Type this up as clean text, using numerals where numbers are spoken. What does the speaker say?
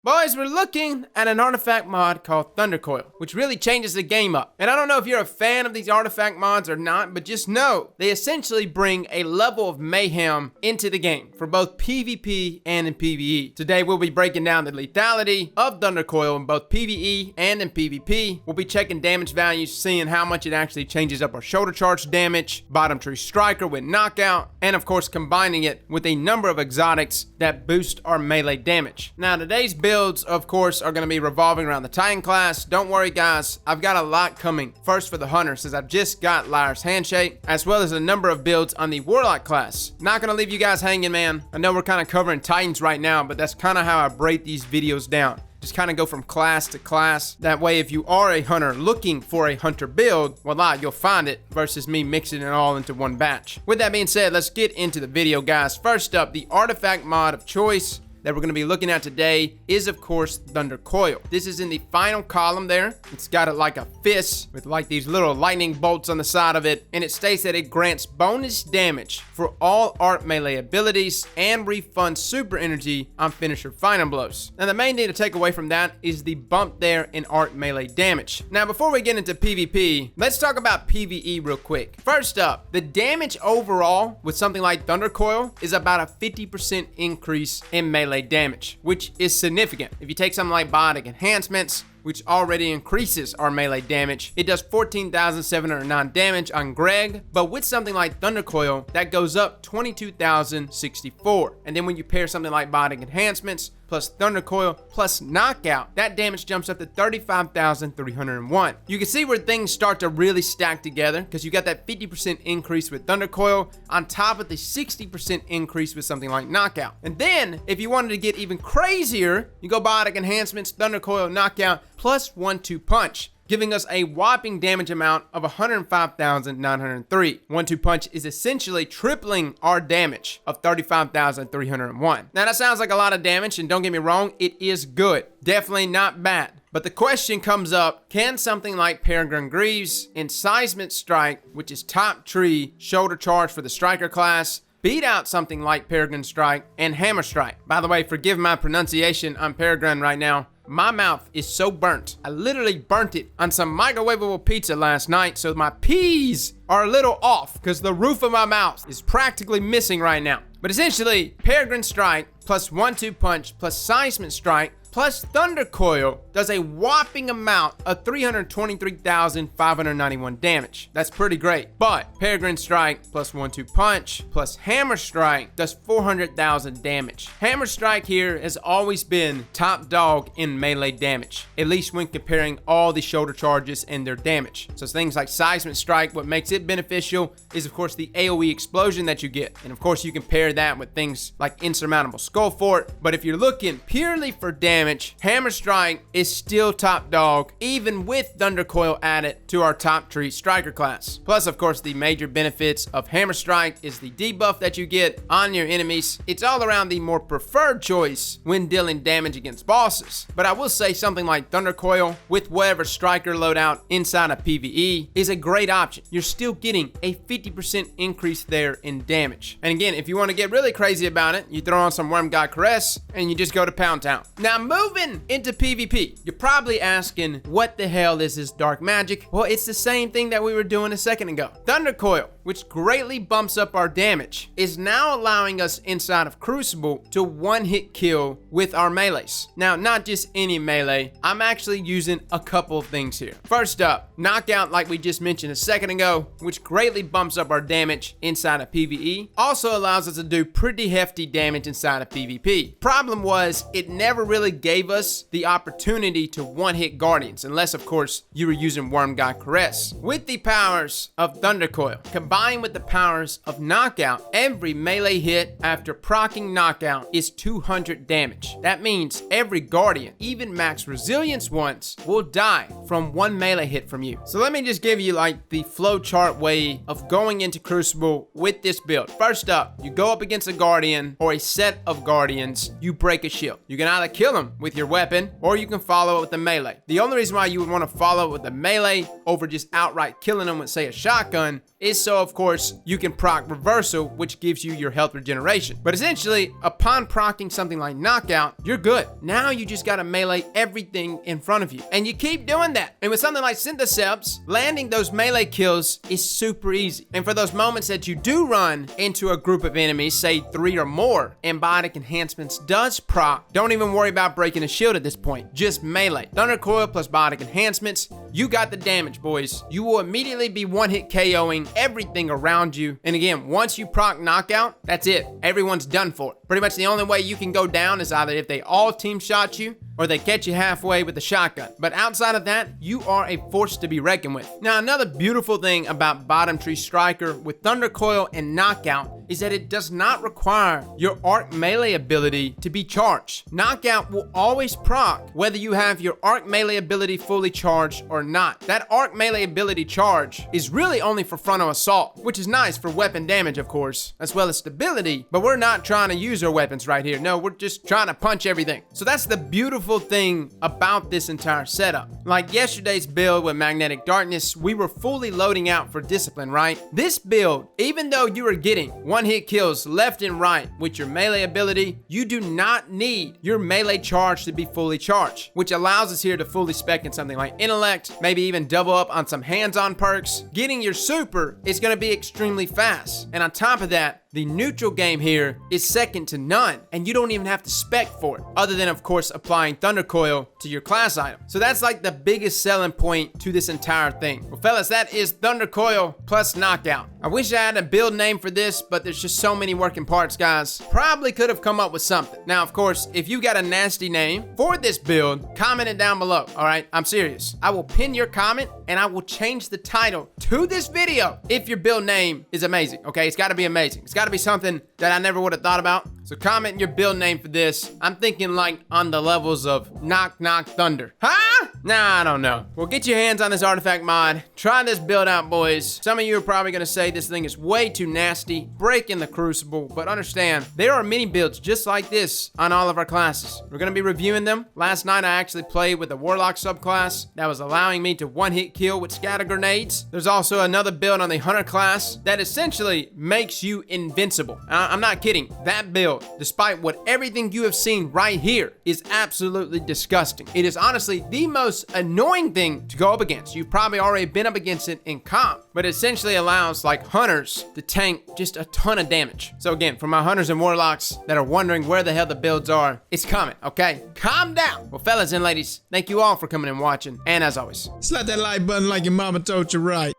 Boys, we're looking at an artifact mod called Thundercoil, which really changes the game up. And I don't know if you're a fan of these artifact mods or not, but just know they essentially bring a level of mayhem into the game for both PvP and in PvE. Today, we'll be breaking down the lethality of Thundercoil in both PvE and in PvP. We'll be checking damage values, seeing how much it actually changes up our shoulder charge damage, bottom tree striker with knockout, and of course, combining it with a number of exotics that boost our melee damage. Now, today's builds, of course, are going to be revolving around the Titan class. Don't worry, guys. I've got a lot coming. First for the Hunter, since I've just got Liar's Handshake, as well as a number of builds on the Warlock class. Not going to leave you guys hanging, man. I know we're kind of covering Titans right now, but that's kind of how I break these videos down. Just kind of go from class to class. That way, if you are a hunter looking for a hunter build, voila, you'll find it versus me mixing it all into one batch. With that being said, let's get into the video, guys. First up, the artifact mod of choice that we're going to be looking at today is, of course, Thundercoil. This is in the final column there. It's got it like a fist with like these little lightning bolts on the side of it, and it states that it grants bonus damage for all art melee abilities and refunds super energy on finisher final blows. Now, the main thing to take away from that is the bump there in art melee damage. Now, before we get into PvP, let's talk about PvE real quick. First up, the damage overall with something like Thundercoil is about a 50% increase in melee damage, which is significant. If you take something like biotic enhancements, which already increases our melee damage, it does 14,709 damage on Greg, but with something like Thundercoil, that goes up 22,064. And then when you pair something like biotic enhancements plus Thundercoil plus knockout, that damage jumps up to 35,301. You can see where things start to really stack together, because you got that 50% increase with Thundercoil on top of the 60% increase with something like knockout. And then if you wanted to get even crazier, you go biotic enhancements, Thundercoil, knockout, plus 1-2 punch, giving us a whopping damage amount of 105,903. 1-2 punch is essentially tripling our damage of 35,301. Now, that sounds like a lot of damage, and don't get me wrong, it is good. Definitely not bad. But the question comes up, can something like Peregrine Greaves and Seismic Strike, which is top tree shoulder charge for the striker class, beat out something like Peregrine Strike and Hammer Strike? By the way, forgive my pronunciation on Peregrine right now. My mouth is so burnt. I literally burnt it on some microwavable pizza last night, so my P's are a little off because the roof of my mouth is practically missing right now. But essentially, Peregrine Strike plus 1-2 punch plus Seismic Strike plus Thundercoil does a whopping amount of 323,591 damage. That's pretty great. But Peregrine Strike plus 1-2 punch plus Hammer Strike does 400,000 damage. Hammer Strike here has always been top dog in melee damage, at least when comparing all the shoulder charges and their damage. So things like Seismic Strike, what makes it beneficial is, of course, the AoE explosion that you get. And of course, you can pair that with things like Insurmountable Skull Fort. But if you're looking purely for damage, Hammer Strike is still top dog, even with Thundercoil added to our top tree striker class. Plus, of course, the major benefits of Hammer Strike is the debuff that you get on your enemies. It's all around the more preferred choice when dealing damage against bosses. But I will say something like Thundercoil with whatever striker loadout inside of PvE is a great option. You're still getting a 50% increase there in damage. And again, if you want to get really crazy about it, you throw on some Worm God Caress and you just go to Pound Town. Now, moving into PvP, you're probably asking, what the hell is this dark magic? Well, it's the same thing that we were doing a second ago. Thundercoil, which greatly bumps up our damage, is now allowing us inside of Crucible to one-hit kill with our melees. Now, not just any melee, I'm actually using a couple of things here. First up, knockout, like we just mentioned a second ago, which greatly bumps up our damage inside of PvE, also allows us to do pretty hefty damage inside of PvP. Problem was, it never really gave us the opportunity to one-hit Guardians, unless, of course, you were using Worm God Caress. With the powers of Thundercoil, combined with the powers of Knockout, every melee hit after proccing Knockout is 200 damage. That means every Guardian, even max resilience ones, will die from one melee hit from you. So let me just give you like the flowchart way of going into Crucible with this build. First up, you go up against a Guardian or a set of Guardians, you break a shield. You can either kill them them with your weapon, or you can follow it with the melee. The only reason why you would want to follow it with the melee over just outright killing them with, say, a shotgun is so, of course, you can proc reversal, which gives you your health regeneration. But essentially, upon proccing something like knockout, you're good. Now you just gotta melee everything in front of you. And you keep doing that. And with something like Syntheseps, landing those melee kills is super easy. And for those moments that you do run into a group of enemies, say 3 or more, and Biotic Enhancements does proc, don't even worry about breaking a shield at this point. Just melee. Thunder Coil plus Biotic Enhancements, you got the damage, boys. You will immediately be one-hit KOing everything around you. And again, once you proc knockout, that's it. Everyone's done for. Pretty much the only way you can go down is either if they all team shot you or they catch you halfway with the shotgun. But outside of that, you are a force to be reckoned with. Now, another beautiful thing about Bottom Tree Striker with Thunder Coil and Knockout is that it does not require your arc melee ability to be charged. Knockout will always proc whether you have your arc melee ability fully charged or not. That arc melee ability charge is really only for frontal assault, which is nice for weapon damage, of course, as well as stability, but we're not trying to use our weapons right here. No, we're just trying to punch everything. So that's the beautiful thing about this entire setup. Like yesterday's build with Magnetic Darkness, we were fully loading out for discipline, right? This build, even though you are getting one-hit kills left and right with your melee ability, you do not need your melee charge to be fully charged, which allows us here to fully spec in something like Intellect, maybe even double up on some hands-on perks. Getting your super is going to be extremely fast. And on top of that, the neutral game here is second to none, and you don't even have to spec for it, other than, of course, applying Thunder Coil to your class item. So that's like the biggest selling point to this entire thing. Well, fellas, that is Thunder Coil plus Knockout. I wish I had a build name for this, but there's just so many working parts, guys. Probably could have come up with something. Now, of course, if you got a nasty name for this build, comment it down below, all right? I'm serious. I will pin your comment, and I will change the title to this video if your build name is amazing, okay? It's got to be amazing. It's got to be something that I never would have thought about. So comment your build name for this. I'm thinking like on the levels of Knock Knock Thunder. Huh? Nah, I don't know. Well, get your hands on this artifact mod. Try this build out, boys. Some of you are probably gonna say this thing is way too nasty, breaking the crucible, but understand, there are many builds just like this on all of our classes. We're gonna be reviewing them. Last night, I actually played with a Warlock subclass that was allowing me to one-hit kill with scatter grenades. There's also another build on the Hunter class that essentially makes you invincible. I'm not kidding. That build, despite what everything you have seen right here, is absolutely disgusting. It is honestly the most annoying thing to go up against. You've probably already been up against it in comp, but it essentially allows like hunters to tank just a ton of damage. So again, for my hunters and warlocks that are wondering where the hell the builds are, it's coming, okay? Calm down. Well, fellas and ladies, thank you all for coming and watching, and as always, slap that like button like your mama told you right.